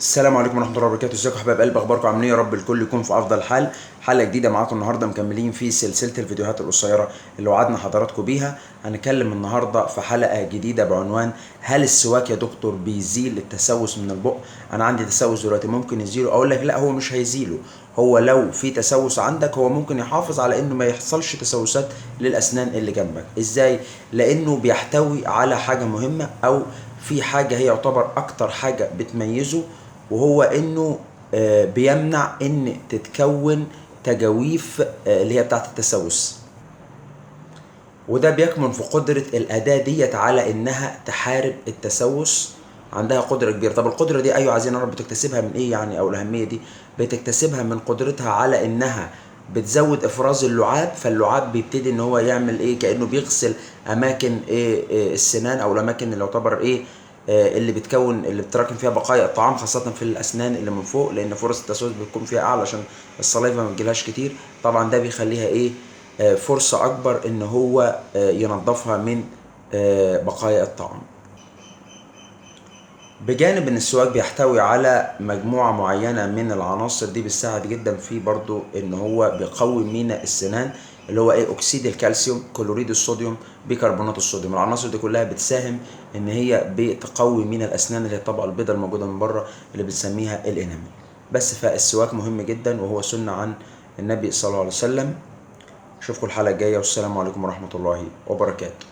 السلام عليكم ورحمة الله وبركاته. ازيكم يا حبايب قلب؟ اخباركم عاملين ايه؟ يا رب الكل يكون في افضل حال. حلقة جديدة معاكم النهارده، مكملين في سلسلة الفيديوهات القصيرة اللي وعدنا حضراتكم بيها. هنتكلم النهارده في حلقة جديدة بعنوان: هل السواك يا دكتور بيزيل التسوس من البق؟ انا عندي تسوس دلوقتي، ممكن يزيله؟ اقول لك لا، هو مش هيزيله. هو لو في تسوس عندك هو ممكن يحافظ على انه ما يحصلش تسوسات للاسنان اللي جنبك. ازاي؟ لانه بيحتوي على حاجة مهمة، او في حاجة هي يعتبر اكتر حاجة بتميزه، وهو انه بيمنع ان تتكون تجاويف اللي هي بتاعت التسوس. وده بيكمن في قدرة الأداة ديت على إنها تحارب التسوس. عندها قدرة كبيرة. طب القدرة دي أيوة عايزين نعرف بتكتسبها من إيه يعني، أو الأهمية دي بتكتسبها من قدرتها على إنها بتزود إفراز اللعاب. فاللعاب بيبتدي إن هو يعمل إيه؟ كأنه بيغسل أماكن إيه السنان، أو الأماكن اللي يعتبر إيه اللي بتكون اللي بتراكم فيها بقايا الطعام، خاصة في الأسنان اللي من فوق، لأن فرص التسوس بتكون فيها أعلى عشان الصلايفة ما بتجيلهاش كتير. طبعا ده بيخليها إيه؟ فرصة أكبر إن هو ينظفها من بقايا الطعام. بجانب إن السواك بيحتوي على مجموعة معينة من العناصر دي، بتساعد جدا في برضو إن هو بيقوي مينا السنان، اللي هو إيه؟ أكسيد الكالسيوم، كلوريد الصوديوم، بيكربونات الصوديوم. العناصر دي كلها بتساهم إن هي بتقوي مينا الأسنان، اللي هي الطبقة البيضاء الموجودة من بره اللي بنسميها الإنامل. بس فالسواك مهم جدا، وهو سنة عن النبي صلى الله عليه وسلم. اشوفكم الحلقه الجايه، والسلام عليكم ورحمه الله وبركاته.